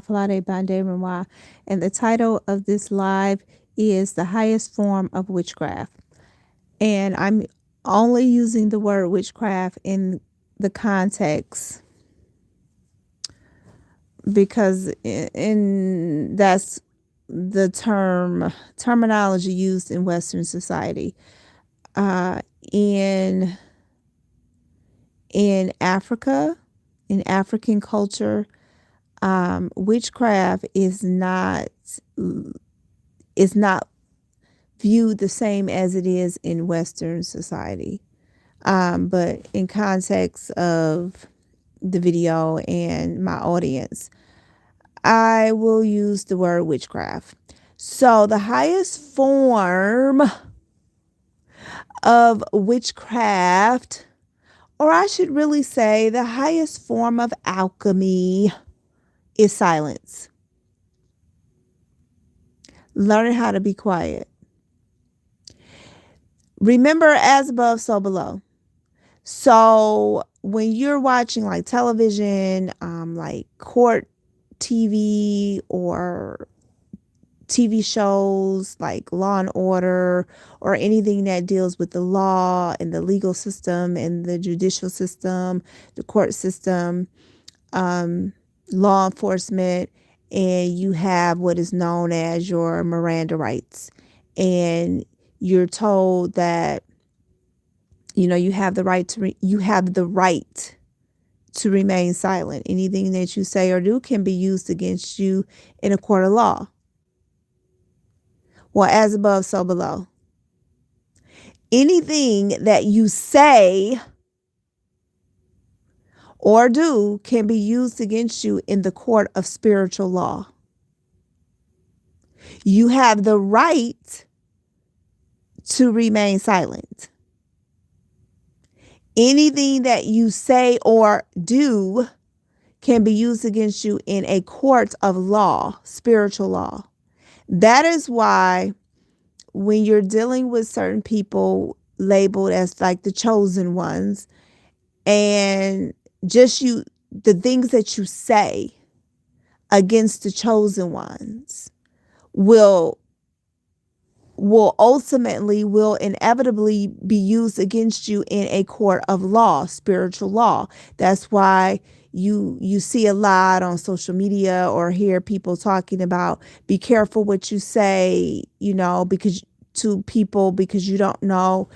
Flade Bande Renoir, and the title of this live is The Highest Form of Witchcraft. And I'm only using the word witchcraft in the context because in that's the terminology used in Western society. Uh, in in Africa, in African culture, witchcraft is not viewed the same as it is in Western society. But in context of the video and my audience, I will use the word witchcraft. So the highest form of witchcraft, or I should really say the highest form of alchemy, is silence. Learning how to be quiet. Remember, as above, so below. So when you're watching like television, like court TV or TV shows like Law and Order, or anything that deals with the law and the legal system and the judicial system, the court system, law enforcement, and you have what is known as your Miranda rights. And you're told that, you have the right to remain silent. Anything that you say or do can be used against you in a court of law. Well, as above, so below. Anything that you say or do can be used against you in the court of spiritual law. You have the right to remain silent. Anything that you say or do can be used against you in a court of law, spiritual law. That is why when you're dealing with certain people labeled as like the chosen ones, and the things that you say against the chosen ones will inevitably be used against you in a court of law, spiritual law. That's why you see a lot on social media or hear people talking about, be careful what you say, because you don't know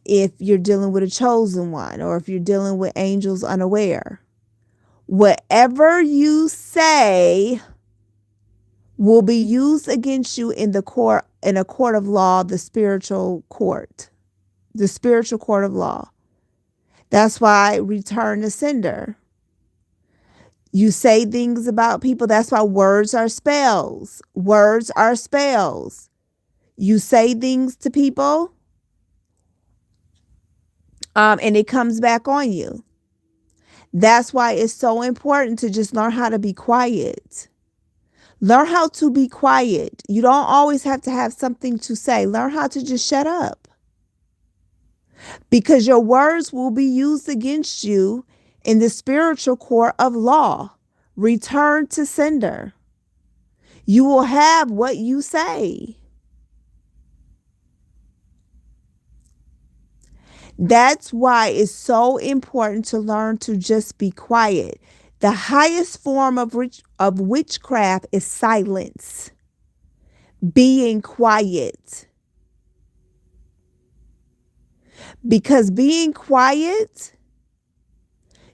if you're dealing with a chosen one or if you're dealing with angels unaware. Whatever you say will be used against you in a court of law, the spiritual court of law. That's why return to sender. You say things about people. That's why words are spells. Words are spells. You say things to people, and it comes back on you. That's why it's so important to just learn how to be quiet. Learn how to be quiet. You don't always have to have something to say. Learn how to just shut up. Because your words will be used against you in the spiritual court of law. Return to sender. You will have what you say. That's why it's so important to learn to just be quiet. The highest form of witchcraft is silence, being quiet. Because being quiet,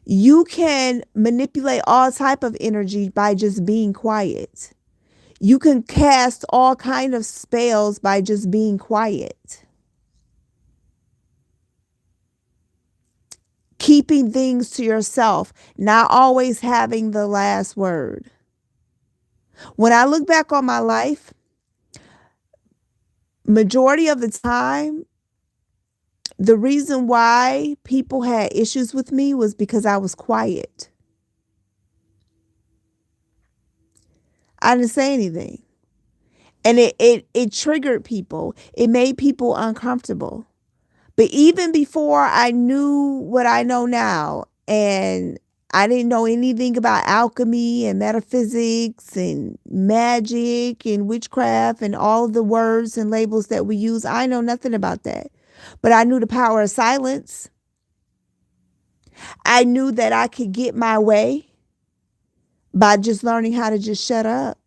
you can manipulate all type of energy by just being quiet. You can cast all kind of spells by just being quiet. Keeping things to yourself, not always having the last word. When I look back on my life, majority of the time, the reason why people had issues with me was because I was quiet. I didn't say anything. And it triggered people. It made people uncomfortable. But even before I knew what I know now, and I didn't know anything about alchemy and metaphysics and magic and witchcraft and all of the words and labels that we use. I know nothing about that. But I knew the power of silence. I knew that I could get my way by just learning how to just shut up,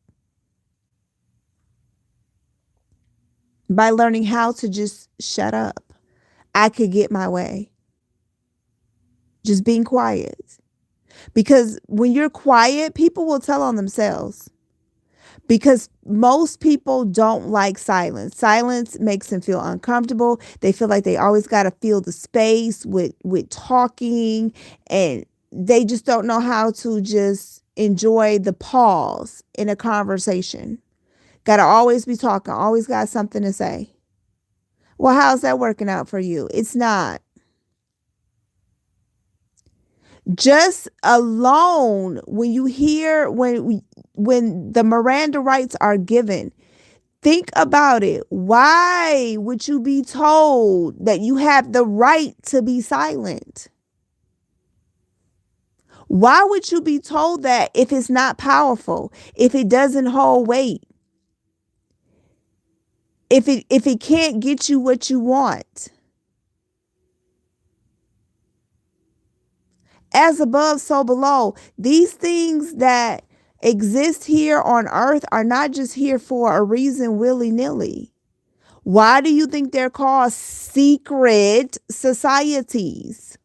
by learning how to just shut up. I could get my way. Just being quiet. Because when you're quiet, people will tell on themselves. Because most people don't like silence. Silence makes them feel uncomfortable. They feel like they always got to fill the space with talking, and they just don't know how to just enjoy the pause in a conversation. Got to always be talking, always got something to say. Well, how's that working out for you? It's not. Just alone when you hear when the Miranda rights are given, think about it. Why would you be told that you have the right to be silent? Why would you be told that if it's not powerful, if it doesn't hold weight, if it can't get you what you want? As above, so below. These things that exist here on earth are not just here for a reason willy-nilly. Why do you think they're called secret societies?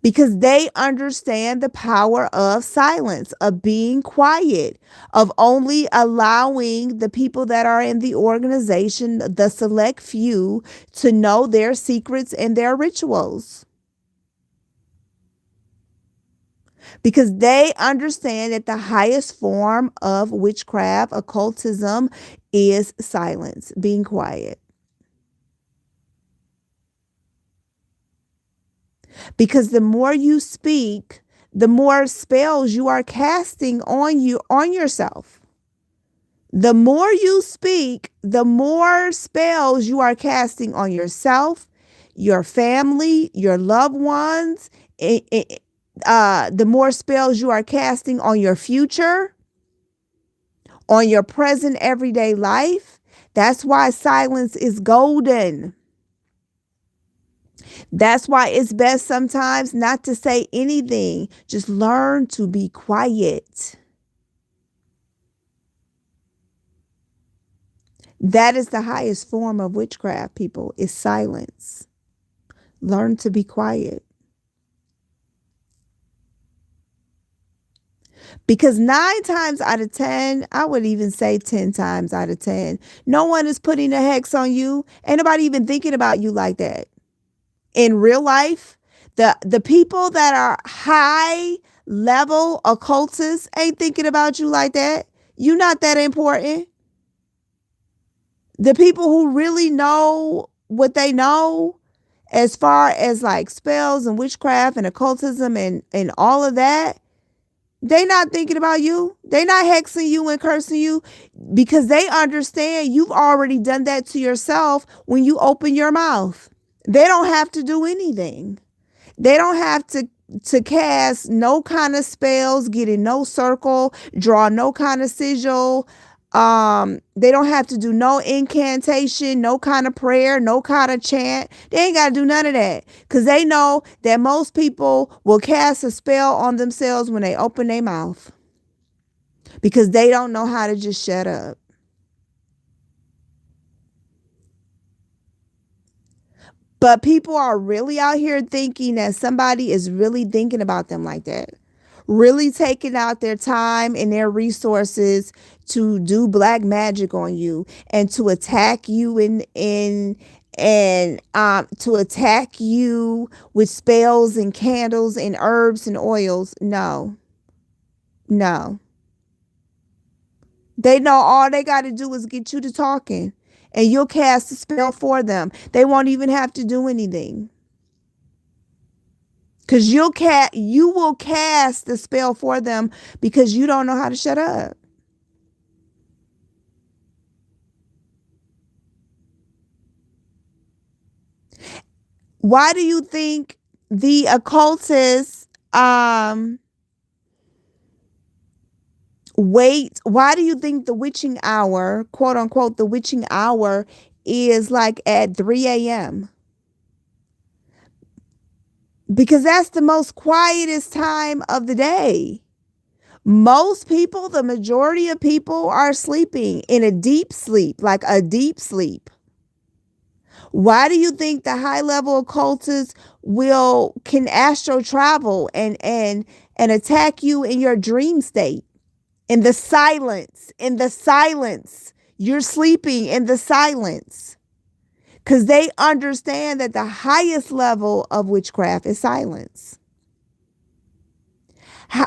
Because they understand the power of silence, of being quiet, of only allowing the people that are in the organization, the select few, to know their secrets and their rituals. Because they understand that the highest form of witchcraft, occultism, is silence, being quiet. Because the more you speak, the more spells you are casting on yourself. The more you speak, the more spells you are casting on yourself, your family, your loved ones. The more spells you are casting on your future, on your present everyday life. That's why silence is golden. That's why it's best sometimes not to say anything. Just learn to be quiet. That is the highest form of witchcraft, people, is silence. Learn to be quiet. Because 9 times out of 10, I would even say 10 times out of 10, no one is putting a hex on you. Ain't nobody even thinking about you like that. In real life, the people that are high level occultists ain't thinking about you like that. You're not that important. The people who really know what they know as far as like spells and witchcraft and occultism and all of that, they not thinking about you. They not hexing you and cursing you because they understand you've already done that to yourself when you open your mouth. They don't have to do anything. They don't have to cast no kind of spells, get in no circle, draw no kind of sigil. They don't have to do no incantation, no kind of prayer, no kind of chant. They ain't got to do none of that because they know that most people will cast a spell on themselves when they open their mouth because they don't know how to just shut up. But people are really out here thinking that somebody is really thinking about them like that. Really taking out their time and their resources to do black magic on you and to attack you and to attack you with spells and candles and herbs and oils. No. No. They know all they got to do is get you to talking and you'll cast a spell for them. They won't even have to do anything. Because you will cast the spell for them because you don't know how to shut up. Why do you think the occultists um wait, why do you think the witching hour, quote unquote, the witching hour is like at 3 a.m.? Because that's the most quietest time of the day. Most people, the majority of people are sleeping in a deep sleep, like a deep sleep. Why do you think the high level occultists can astro travel and attack you in your dream state? In the silence, in the silence. You're sleeping in the silence. Because they understand that the highest level of witchcraft is silence.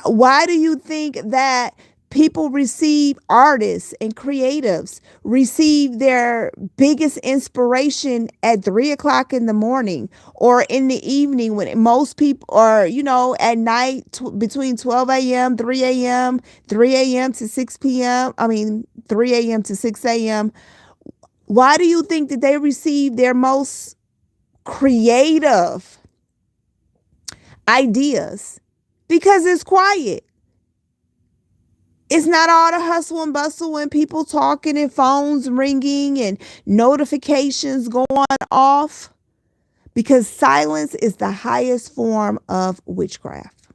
Why do you think that people artists and creatives receive their biggest inspiration at 3 o'clock in the morning or in the evening when most people are, at night between 12 a.m., 3 a.m., 3 a.m. to 6 p.m.? 3 a.m. to 6 a.m. Why do you think that they receive their most creative ideas? Because it's quiet. It's not all the hustle and bustle and people talking and phones ringing and notifications going off. Because silence is the highest form of witchcraft.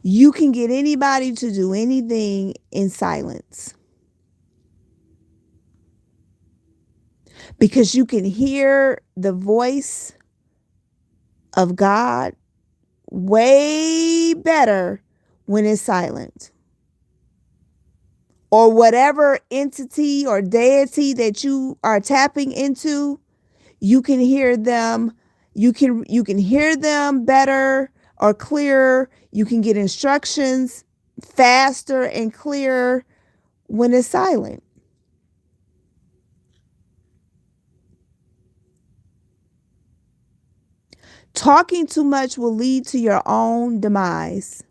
You can get anybody to do anything in silence. Because you can hear the voice of God way better when it's silent. Or whatever entity or deity that you are tapping into, you can hear them. You can hear them better or clearer. You can get instructions faster and clearer when it's silent. Talking too much will lead to your own demise.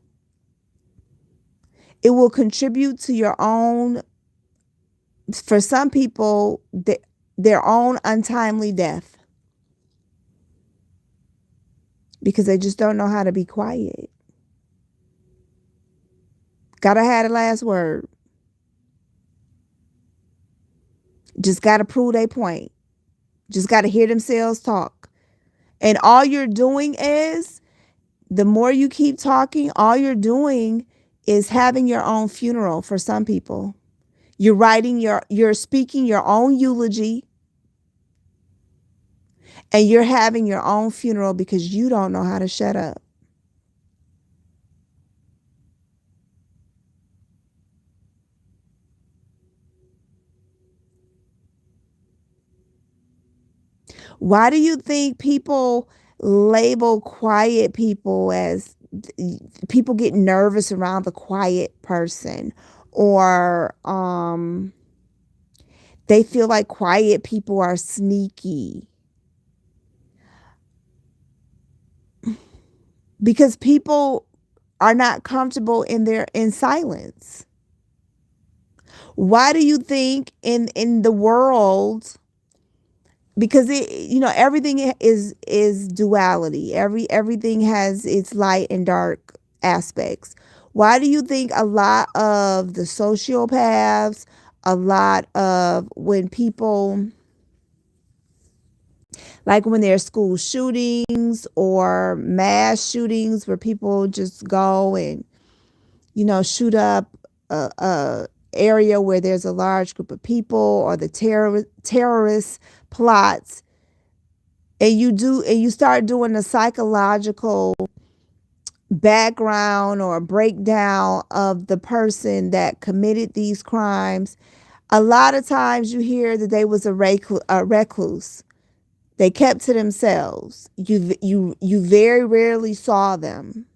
It will contribute to your own, for some people, their own untimely death. Because they just don't know how to be quiet. Gotta have the last word. Just gotta prove their point. Just gotta hear themselves talk. And all you're doing is, the more you keep talking, all you're doing is having your own funeral for some people. You're speaking your own eulogy, and you're having your own funeral because you don't know how to shut up. Why do you think people label quiet people as, people get nervous around the quiet person, or they feel like quiet people are sneaky? Because people are not comfortable in silence. Why do you think in the world, because everything is duality. Everything has its light and dark aspects. Why do you think a lot of the sociopaths, a lot of when people, like when there's school shootings or mass shootings where people just go and shoot up a area where there's a large group of people, or the terrorist plots, and you start doing a psychological background or breakdown of the person that committed these crimes, a lot of times you hear that they was a recluse. They kept to themselves. You very rarely saw them.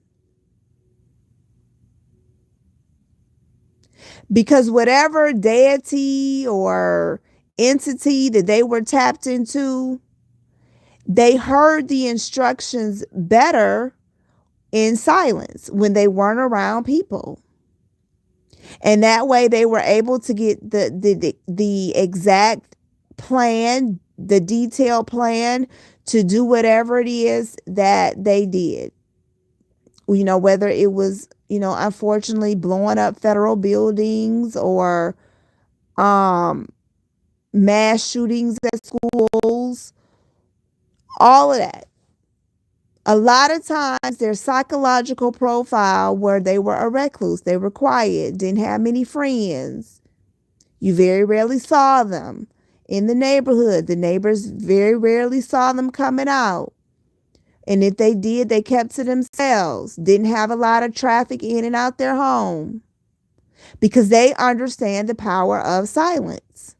Because whatever deity or entity that they were tapped into, they heard the instructions better in silence when they weren't around people. And that way they were able to get the exact plan the detailed plan to do whatever it is that they did. Whether it was, unfortunately blowing up federal buildings or um mass shootings at schools, all of that. A lot of times their psychological profile where they were a recluse, they were quiet, didn't have many friends. You very rarely saw them in the neighborhood. The neighbors very rarely saw them coming out. And if they did, they kept to themselves. Didn't have a lot of traffic in and out their home because they understand the power of silence.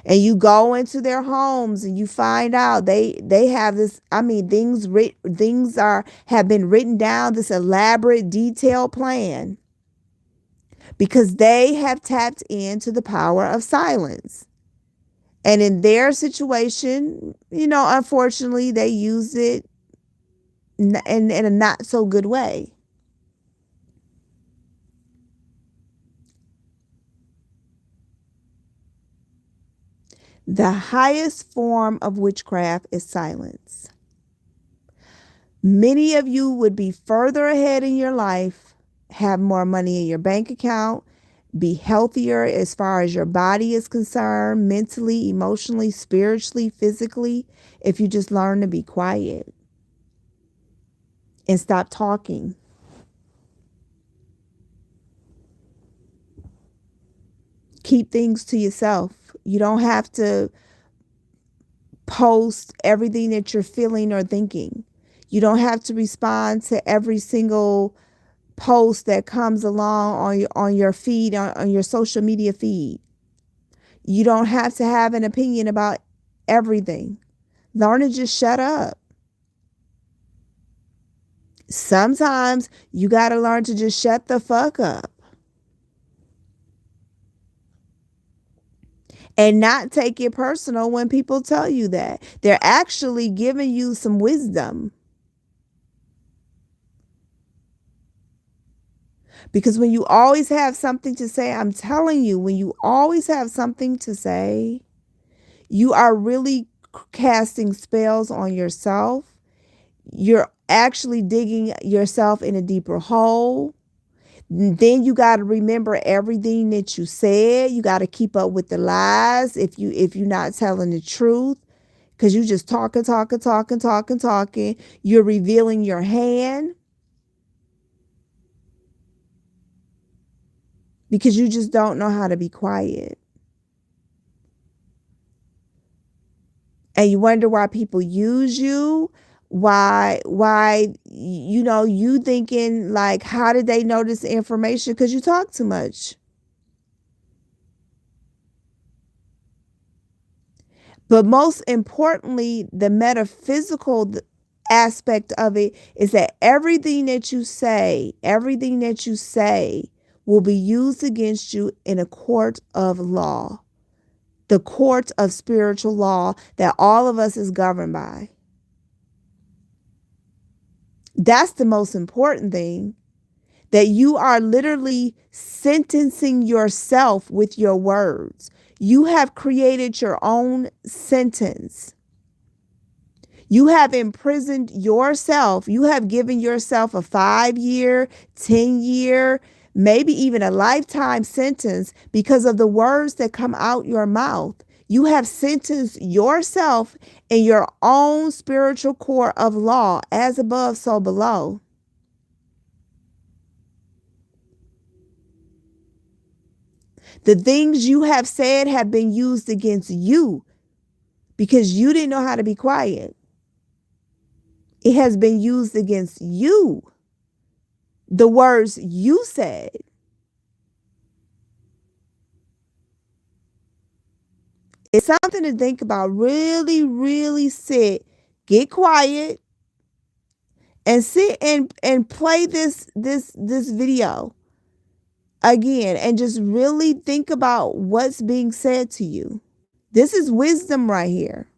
And you go into their homes and you find out they have this, things have been written down, this elaborate detailed plan, because they have tapped into the power of silence. And in their situation, unfortunately, they use it in a not so good way. The highest form of witchcraft is silence. Many of you would be further ahead in your life, have more money in your bank account, be healthier as far as your body is concerned, mentally, emotionally, spiritually, physically, if you just learn to be quiet and stop talking. Keep things to yourself. You don't have to post everything that you're feeling or thinking. You don't have to respond to every single post that comes along on your feed, on your social media feed. You don't have to have an opinion about everything. Learn to just shut up. Sometimes you got to learn to just shut the fuck up and not take it personal when people tell you that. They're actually giving you some wisdom. Because when you always have something to say, I'm telling you, when you always have something to say, you are really casting spells on yourself. You're actually digging yourself in a deeper hole. Then you got to remember everything that you said. You got to keep up with the lies if you're not telling the truth, because you just talking. You're revealing your hand because you just don't know how to be quiet. And you wonder why people use you. Why, you thinking like, how did they know this information? Because you talk too much. But most importantly, the metaphysical aspect of it is that everything that you say will be used against you in a court of law, the court of spiritual law that all of us is governed by. That's the most important thing, that you are literally sentencing yourself with your words. You have created your own sentence. You have imprisoned yourself. You have given yourself a 5-year, 10-year, maybe even a lifetime sentence because of the words that come out your mouth. You have sentenced yourself in your own spiritual court of law, as above, so below. The things you have said have been used against you because you didn't know how to be quiet. It has been used against you. The words you said. It's something to think about. Really, really sit, get quiet, and sit and play this video again and just really think about what's being said to you. This is wisdom right here.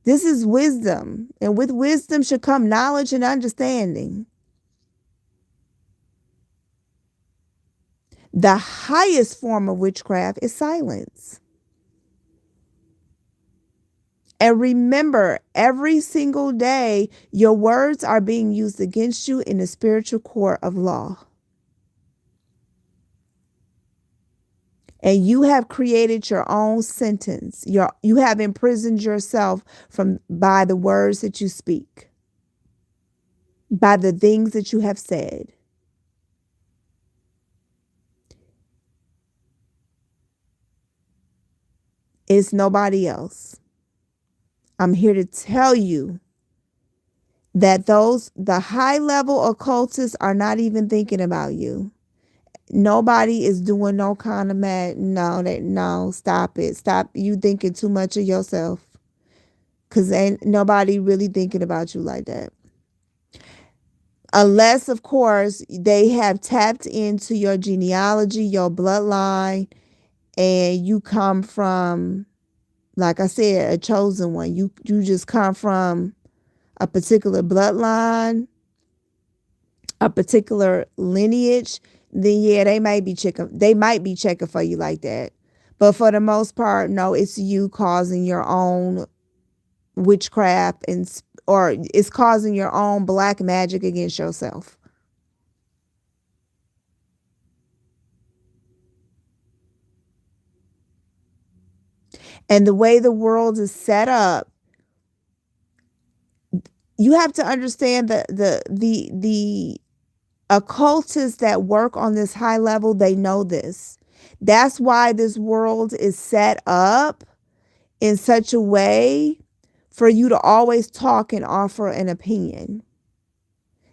This is wisdom. And with wisdom should come knowledge and understanding. The highest form of witchcraft is silence. And remember, every single day, your words are being used against you in the spiritual court of law. And you have created your own sentence. You have imprisoned yourself by the words that you speak, by the things that you have said. It's nobody else. I'm here to tell you that the high level occultists are not even thinking about you. Nobody is doing no kind of no, stop it. Stop you thinking too much of yourself. Cause ain't nobody really thinking about you like that. Unless, of course, they have tapped into your genealogy, your bloodline, and you come from, like I said, a chosen one. You just come from a particular bloodline, a particular lineage, then yeah, they might be checking for you like that. But for the most part, no, it's you causing your own witchcraft or it's causing your own black magic against yourself. And the way the world is set up, you have to understand the occultists that work on this high level, they know this. That's why this world is set up in such a way for you to always talk and offer an opinion.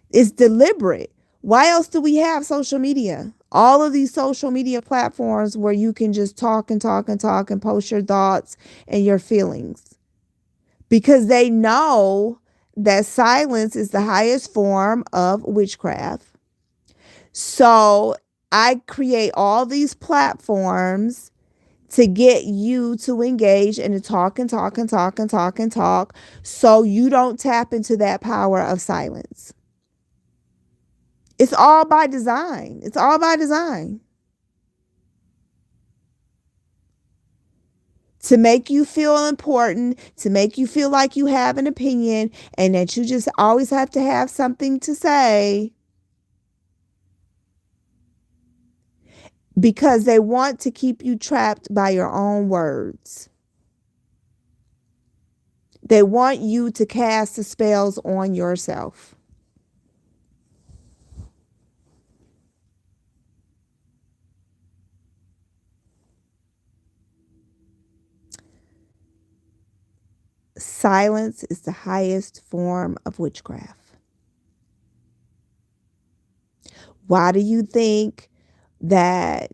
It's deliberate. Why else do we have social media? All of these social media platforms where you can just talk and talk and talk and post your thoughts and your feelings. Because they know that silence is the highest form of witchcraft. So I create all these platforms to get you to engage and to talk and talk and talk and talk and talk so you don't tap into that power of silence. It's all by design. It's all by design. To make you feel important, to make you feel like you have an opinion and that you just always have to have something to say. Because they want to keep you trapped by your own words. They want you to cast the spells on yourself. Silence is the highest form of witchcraft. Why do you think that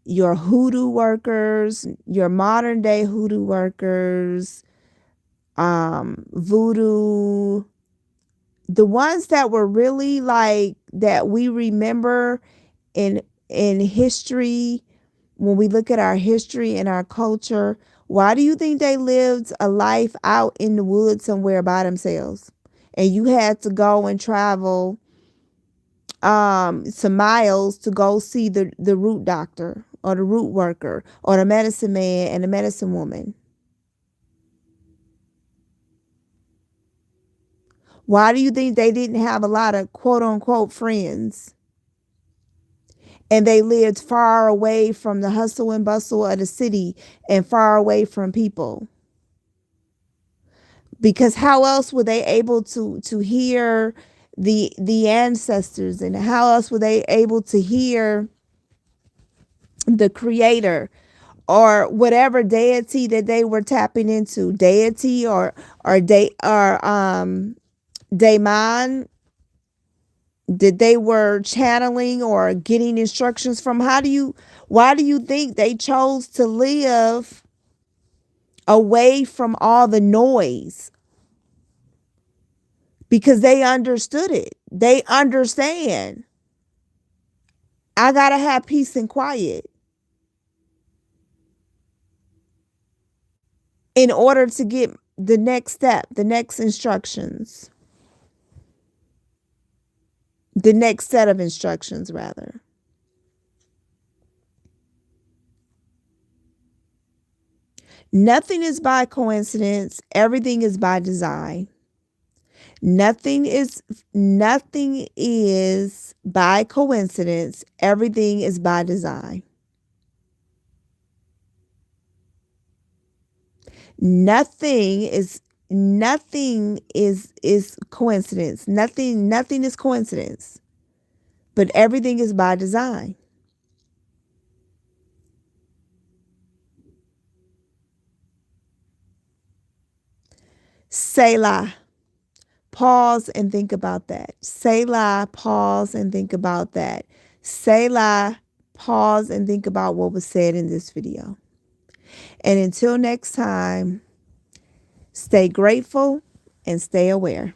your hoodoo workers, your modern day hoodoo workers, voodoo, the ones that were really like that we remember in history, when we look at our history and our culture, why do you think they lived a life out in the woods somewhere by themselves? And you had to go and travel some miles to go see the root doctor or the root worker or the medicine man and the medicine woman. Why do you think they didn't have a lot of quote unquote friends? And they lived far away from the hustle and bustle of the city and far away from people. Because how else were they able to hear the ancestors, and how else were they able to hear the creator or whatever deity that they were tapping into, deity or daemon that they were channeling or getting instructions from? Why do you think they chose to live away from all the noise? Because they understood it. They understand. I gotta have peace and quiet in order to get the next step, the next instructions, the next set of instructions, rather. Nothing is by coincidence. Everything is by design. Nothing is nothing is by coincidence. Everything is by design. Nothing is nothing is coincidence. Nothing is coincidence. But everything is by design. Selah. Pause and think about that. Selah, pause and think about that. Selah, pause and think about what was said in this video. And until next time, stay grateful and stay aware.